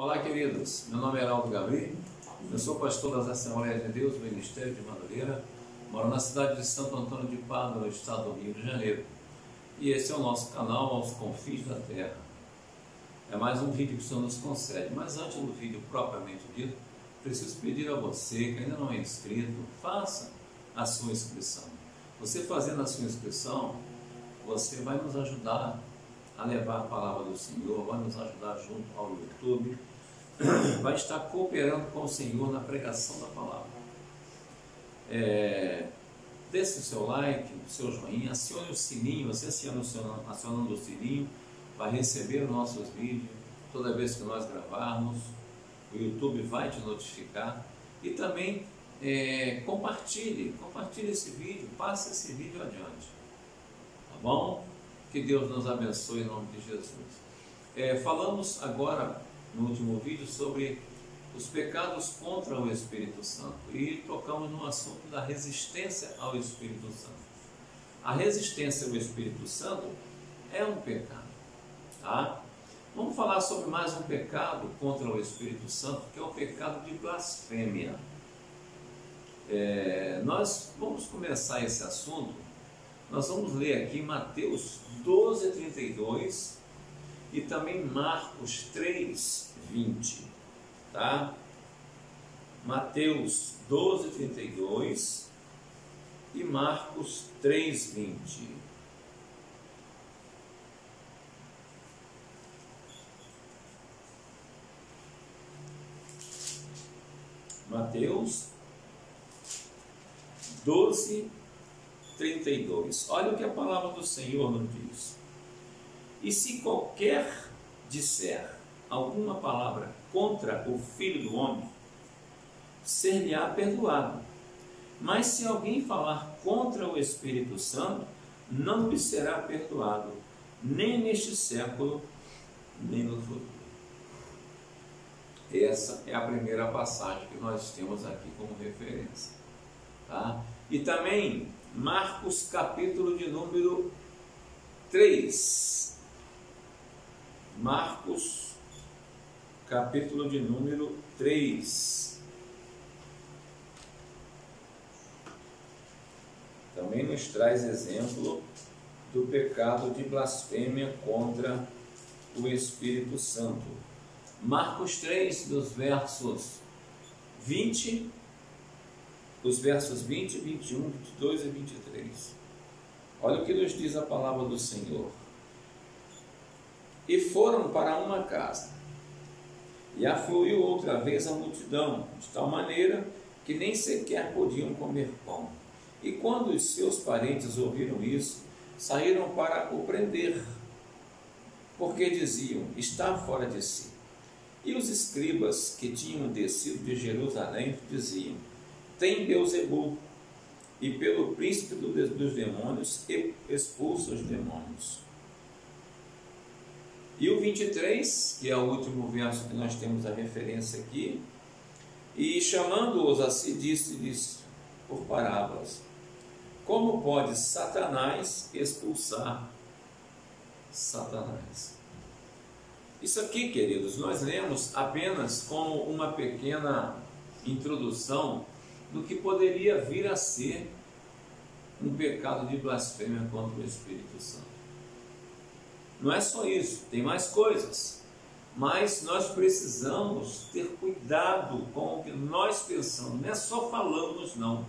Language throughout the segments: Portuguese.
Olá, queridos. Meu nome é Heraldo Gabriel. Eu sou pastor das Assembleias de Deus, Ministério de Madureira. Moro na cidade de Santo Antônio de Pádua, no estado do Rio de Janeiro. E esse é o nosso canal Aos Confins da Terra. É mais um vídeo que o Senhor nos concede. Mas antes do vídeo propriamente dito, preciso pedir a você que ainda não é inscrito, faça a sua inscrição. Você fazendo a sua inscrição, você vai nos ajudar a levar a palavra do Senhor, vai nos ajudar junto ao YouTube, vai estar cooperando com o Senhor na pregação da palavra. Deixe o seu like, o seu joinha, acione o sininho. Você acionando o sininho, vai receber os nossos vídeos toda vez que nós gravarmos. O YouTube vai te notificar. E também compartilhe esse vídeo, passe esse vídeo adiante, tá bom? Que Deus nos abençoe em nome de Jesus. Falamos agora no último vídeo sobre os pecados contra o Espírito Santo e tocamos no assunto da resistência ao Espírito Santo. A resistência ao Espírito Santo é um pecado, tá? Vamos falar sobre mais um pecado contra o Espírito Santo, que é o pecado de blasfêmia. Nós vamos começar esse assunto. Nós vamos ler aqui Mateus 12:32 e também Marcos 3:20, tá? Mateus 12:32 e Marcos 3:20. Mateus 12:32. Olha o que a palavra do Senhor nos diz. E se qualquer disser alguma palavra contra o Filho do Homem, ser-lhe-á perdoado. Mas se alguém falar contra o Espírito Santo, não lhe será perdoado, nem neste século, nem no futuro. Essa é a primeira passagem que nós temos aqui como referência, tá? E também Marcos capítulo de número 3. Marcos capítulo de número 3. Também nos traz exemplo do pecado de blasfêmia contra o Espírito Santo. Marcos 3, dos versos 20, os versos 20, 21, 22 e 23. Olha o que nos diz a palavra do Senhor. E foram para uma casa, e afluiu outra vez a multidão, de tal maneira que nem sequer podiam comer pão. E quando os seus parentes ouviram isso, saíram para o prender, porque diziam, está fora de si. E os escribas que tinham descido de Jerusalém diziam, tem Beelzebul, e pelo príncipe dos demônios expulsa os demônios. E o 23, que é o último verso que nós temos a referência aqui, e chamando-os a si, disse-lhes por parábolas, como pode Satanás expulsar Satanás? Isso aqui, queridos, nós lemos apenas como uma pequena introdução do que poderia vir a ser um pecado de blasfêmia contra o Espírito Santo. Não é só isso, tem mais coisas, mas nós precisamos ter cuidado com o que nós pensamos, não é só falamos não.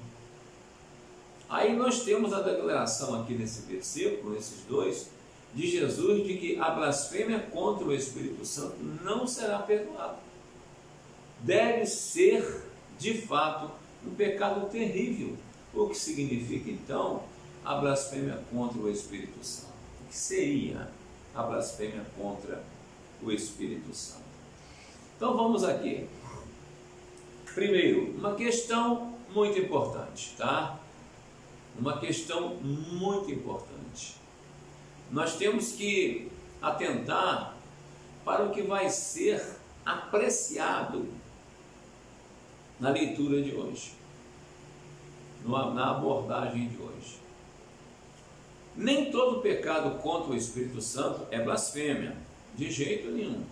Aí nós temos a declaração aqui nesse versículo, nesses dois, de Jesus, de que a blasfêmia contra o Espírito Santo não será perdoada. Deve ser, de fato, um pecado terrível. O que significa, então, a blasfêmia contra o Espírito Santo? O que seria a blasfêmia contra o Espírito Santo? Então vamos aqui. Primeiro, uma questão muito importante, tá? Uma questão muito importante. Nós temos que atentar para o que vai ser apreciado na leitura de hoje, na abordagem de hoje. Nem todo pecado contra o Espírito Santo é blasfêmia, de jeito nenhum.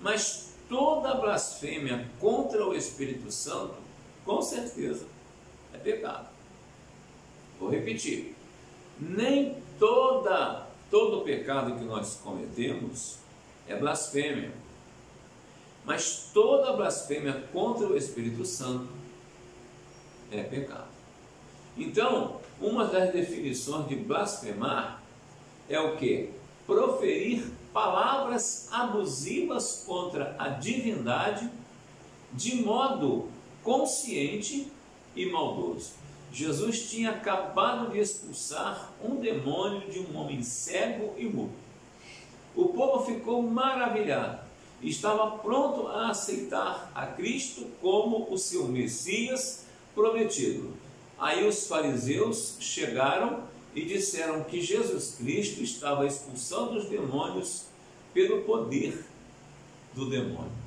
Mas toda blasfêmia contra o Espírito Santo, com certeza, é pecado. Vou repetir. Nem todo pecado que nós cometemos é blasfêmia. Mas toda blasfêmia contra o Espírito Santo é pecado. Então, uma das definições de blasfemar é o quê? Proferir palavras abusivas contra a divindade de modo consciente e maldoso. Jesus tinha acabado de expulsar um demônio de um homem cego e mudo. O povo ficou maravilhado e estava pronto a aceitar a Cristo como o seu Messias prometido. Aí os fariseus chegaram e disseram que Jesus Cristo estava expulsando os demônios pelo poder do demônio.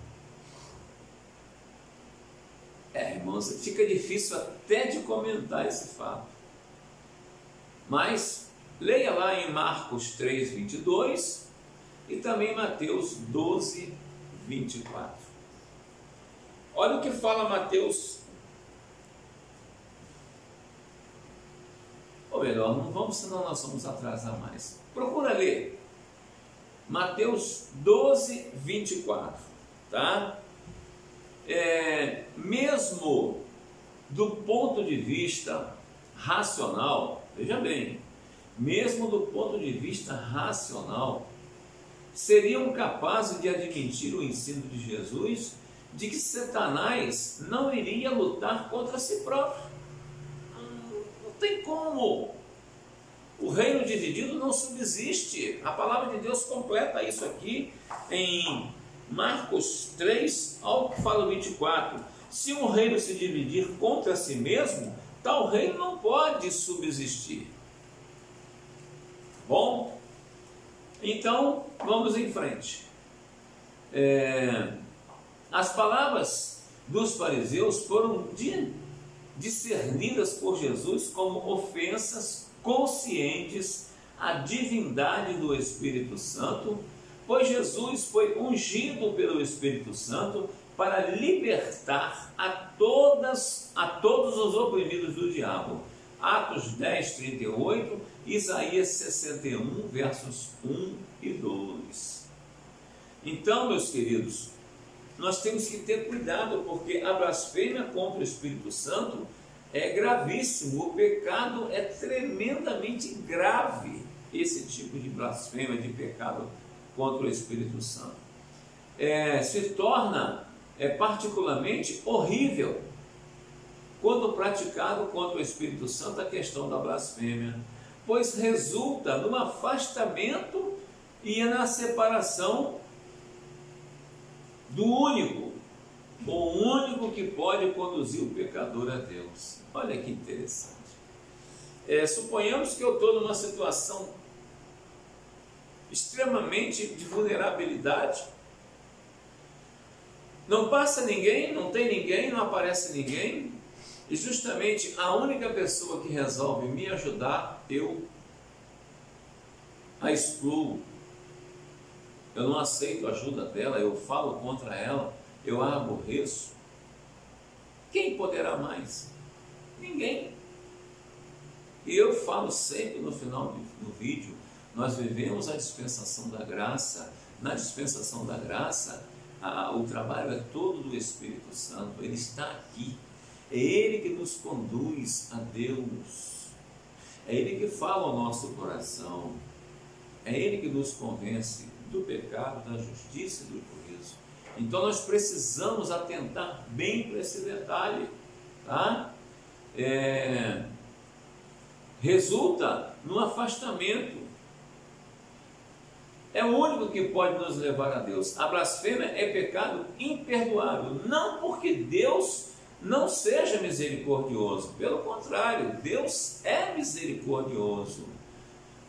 Irmãos, fica difícil até de comentar esse fato. Mas leia lá em Marcos 3, 22 e também Mateus 12, 24. Olha o que fala Mateus. Ou melhor, não vamos, senão nós vamos atrasar mais. Procura ler. Mateus 12, 24. Tá? Mesmo do ponto de vista racional, veja bem, mesmo do ponto de vista racional, seriam capazes de admitir o ensino de Jesus de que Satanás não iria lutar contra si próprio. Não tem como. O reino dividido não subsiste. A palavra de Deus completa isso aqui em Marcos 3, ao que fala o 24. Se um reino se dividir contra si mesmo, tal reino não pode subsistir. Bom, então vamos em frente. As palavras dos fariseus foram discernidas por Jesus como ofensas conscientes à divindade do Espírito Santo, pois Jesus foi ungido pelo Espírito Santo para libertar a todos os oprimidos do diabo. Atos 10, 38, Isaías 61, versos 1 e 2. Então, meus queridos, nós temos que ter cuidado, porque a blasfêmia contra o Espírito Santo é gravíssimo. O pecado é tremendamente grave, esse tipo de blasfêmia, de pecado contra o Espírito Santo. Se torna particularmente horrível quando praticado contra o Espírito Santo a questão da blasfêmia, pois resulta no afastamento e na separação do único, o único que pode conduzir o pecador a Deus. Olha que interessante. Suponhamos que eu estou numa situação extremamente de vulnerabilidade, não passa ninguém, não tem ninguém, não aparece ninguém, e justamente a única pessoa que resolve me ajudar, eu a excluo. Eu não aceito a ajuda dela, eu falo contra ela, eu a aborreço. Quem poderá mais? Ninguém. E eu falo sempre no final do vídeo, nós vivemos a dispensação da graça. Na dispensação da graça, o trabalho é todo do Espírito Santo. Ele está aqui. É Ele que nos conduz a Deus. É Ele que fala ao nosso coração. É Ele que nos convence do pecado, da justiça e do juízo. Então nós precisamos atentar bem para esse detalhe, tá? Resulta no afastamento. É o único que pode nos levar a Deus. A blasfêmia é pecado imperdoável, não porque Deus não seja misericordioso, pelo contrário, Deus é misericordioso,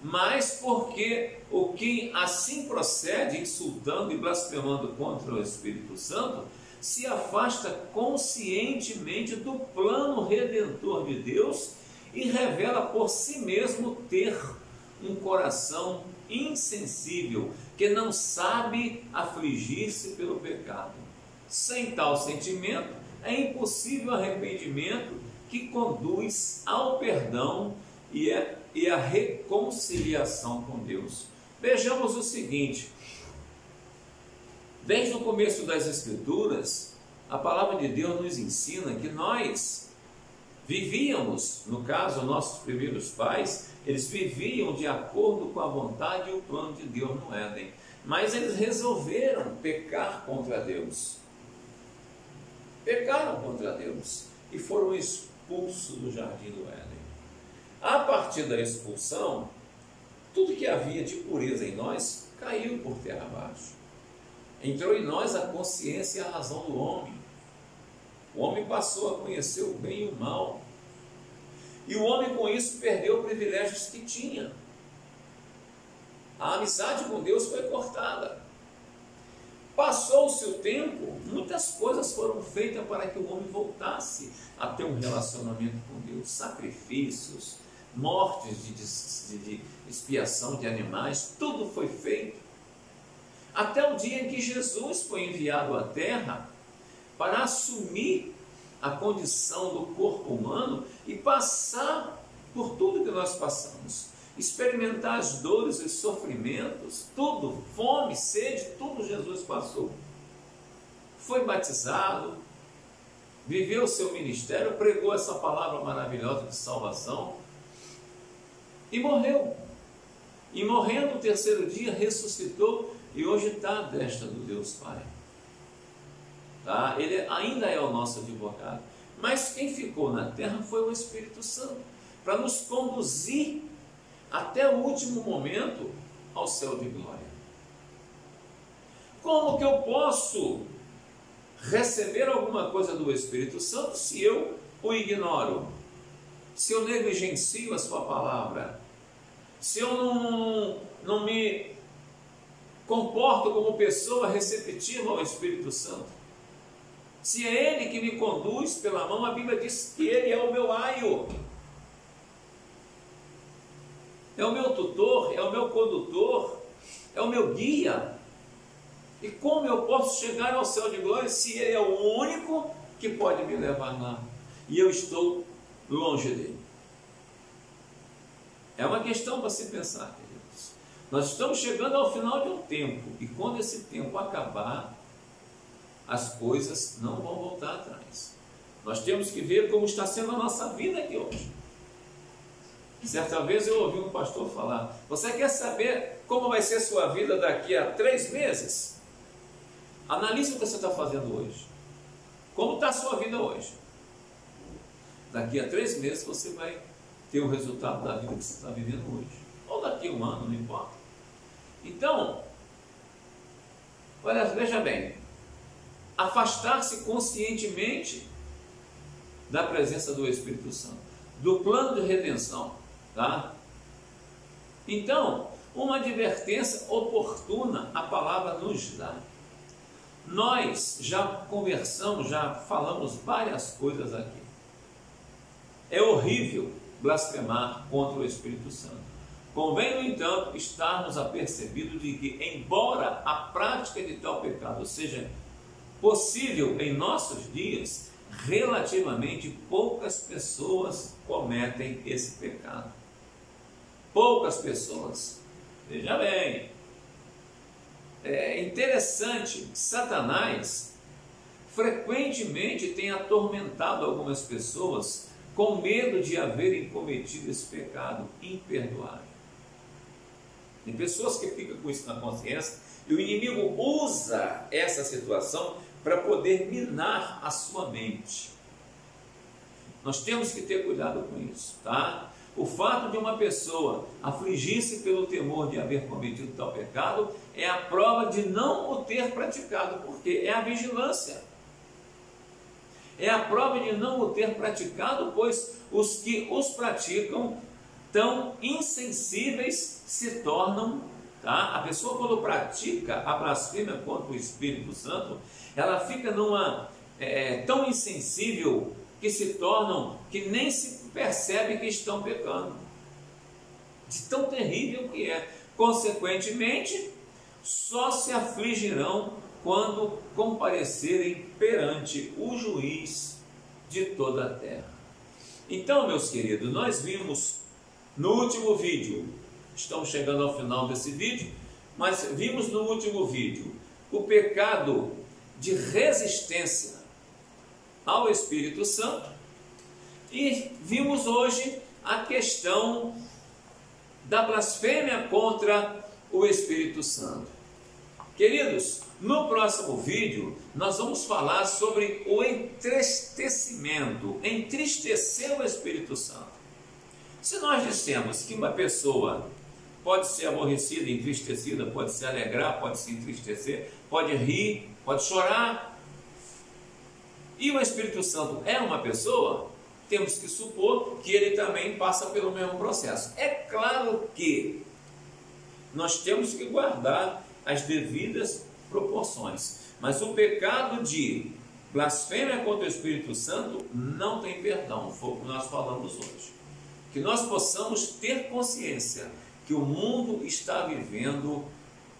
mas porque o que assim procede, insultando e blasfemando contra o Espírito Santo, se afasta conscientemente do plano redentor de Deus e revela por si mesmo ter um coração insensível, que não sabe afligir-se pelo pecado. Sem tal sentimento, é impossível arrependimento que conduz ao perdão e a reconciliação com Deus. Vejamos o seguinte: desde o começo das Escrituras, a palavra de Deus nos ensina que nós vivíamos, no caso, nossos primeiros pais, eles viviam de acordo com a vontade e o plano de Deus no Éden, mas eles resolveram pecar contra Deus. Pecaram contra Deus e foram expulsos do jardim do Éden. A partir da expulsão, tudo que havia de pureza em nós caiu por terra abaixo. Entrou em nós a consciência e a razão do homem. O homem passou a conhecer o bem e o mal. E o homem com isso perdeu privilégios que tinha. A amizade com Deus foi cortada. Passou-se o tempo, muitas coisas foram feitas para que o homem voltasse a ter um relacionamento com Deus. Sacrifícios, mortes de expiação de animais, tudo foi feito. Até o dia em que Jesus foi enviado à terra para assumir a condição do corpo humano e passar por tudo que nós passamos. Experimentar as dores e sofrimentos, tudo, fome, sede, tudo Jesus passou. Foi batizado, viveu o seu ministério, pregou essa palavra maravilhosa de salvação e morreu. E morrendo no terceiro dia, ressuscitou e hoje está à destra do Deus Pai. Tá? Ele ainda é o nosso advogado. Mas quem ficou na terra foi o Espírito Santo, para nos conduzir até o último momento ao céu de glória. Como que eu posso receber alguma coisa do Espírito Santo se eu o ignoro? Se eu negligencio a sua palavra? Se eu não me comporto como pessoa receptiva ao Espírito Santo? Se é Ele que me conduz pela mão, a Bíblia diz que Ele é o meu aio. É o meu tutor, é o meu condutor, é o meu guia. E como eu posso chegar ao céu de glória se Ele é o único que pode me levar lá? E eu estou longe dele. É uma questão para se pensar, queridos. Nós estamos chegando ao final de um tempo, e quando esse tempo acabar, as coisas não vão voltar atrás. Nós temos que ver como está sendo a nossa vida aqui hoje. Certa vez eu ouvi um pastor falar: você quer saber como vai ser a sua vida daqui a 3 meses? Analise o que você está fazendo hoje. Como está a sua vida hoje? Daqui a 3 meses você vai ter o resultado da vida que você está vivendo hoje. Ou daqui a 1 ano, não importa. Então, olha, veja bem. Afastar-se conscientemente da presença do Espírito Santo, do plano de redenção. Tá? Então, uma advertência oportuna a palavra nos dá. Nós já conversamos, já falamos várias coisas aqui. É horrível blasfemar contra o Espírito Santo. Convém, no entanto, estarmos apercebidos de que, embora a prática de tal pecado seja possível em nossos dias, relativamente poucas pessoas cometem esse pecado. Poucas pessoas. Veja bem, é interessante, Satanás frequentemente tem atormentado algumas pessoas com medo de haverem cometido esse pecado imperdoável. Tem pessoas que ficam com isso na consciência e o inimigo usa essa situação para poder minar a sua mente. Nós temos que ter cuidado com isso, tá? O fato de uma pessoa afligir-se pelo temor de haver cometido tal pecado é a prova de não o ter praticado, porque é a vigilância. É a prova de não o ter praticado, pois os que os praticam tão insensíveis se tornam, tá? A pessoa, quando pratica a blasfêmia contra o Espírito Santo, ela fica tão insensível que se tornam, que nem se percebe que estão pecando. De tão terrível que é. Consequentemente, só se afligirão quando comparecerem perante o juiz de toda a terra. Então, meus queridos, nós vimos no último vídeo, estamos chegando ao final desse vídeo, mas vimos no último vídeo o pecado de resistência ao Espírito Santo e vimos hoje a questão da blasfêmia contra o Espírito Santo. Queridos, no próximo vídeo nós vamos falar sobre o entristecimento, entristecer o Espírito Santo. Se nós dissemos que uma pessoa pode ser aborrecida, entristecida, pode se alegrar, pode se entristecer, pode rir, pode chorar, e o Espírito Santo é uma pessoa, temos que supor que ele também passa pelo mesmo processo. É claro que nós temos que guardar as devidas proporções, mas o pecado de blasfêmia contra o Espírito Santo não tem perdão, foi o que nós falamos hoje. Que nós possamos ter consciência que o mundo está vivendo,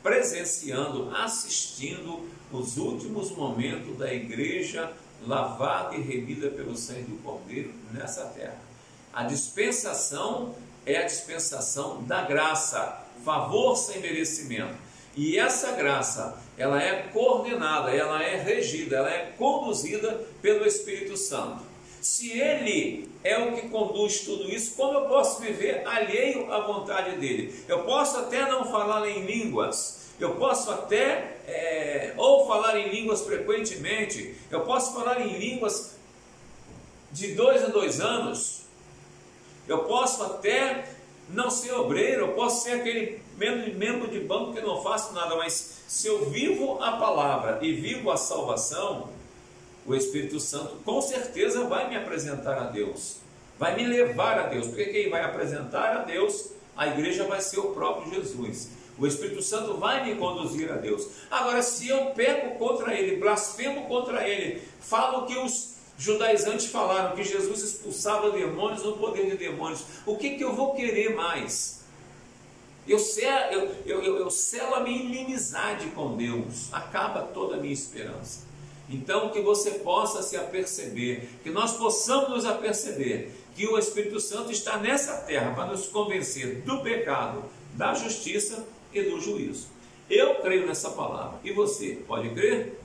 presenciando, assistindo os últimos momentos da igreja lavada e remida pelo sangue do Cordeiro nessa terra. A dispensação é a dispensação da graça, favor sem merecimento. E essa graça, ela é coordenada, ela é regida, ela é conduzida pelo Espírito Santo. Se Ele é o que conduz tudo isso, como eu posso viver alheio à vontade dEle? Eu posso até não falar em línguas, eu posso até, ou falar em línguas frequentemente, eu posso falar em línguas de 2 em 2 anos, eu posso até não ser obreiro, eu posso ser aquele membro de banco que não faço nada, mas se eu vivo a palavra e vivo a salvação, o Espírito Santo com certeza vai me apresentar a Deus, vai me levar a Deus, porque quem vai apresentar a Deus, a igreja vai ser o próprio Jesus. O Espírito Santo vai me conduzir a Deus. Agora, se eu peco contra Ele, blasfemo contra Ele, falo que os judaizantes falaram, que Jesus expulsava demônios no poder de demônios, o que eu vou querer mais? Eu selo a minha inimizade com Deus, acaba toda a minha esperança. Então, que você possa se aperceber, que nós possamos nos aperceber que o Espírito Santo está nessa terra para nos convencer do pecado, da justiça e do juízo. Eu creio nessa palavra. E você, pode crer?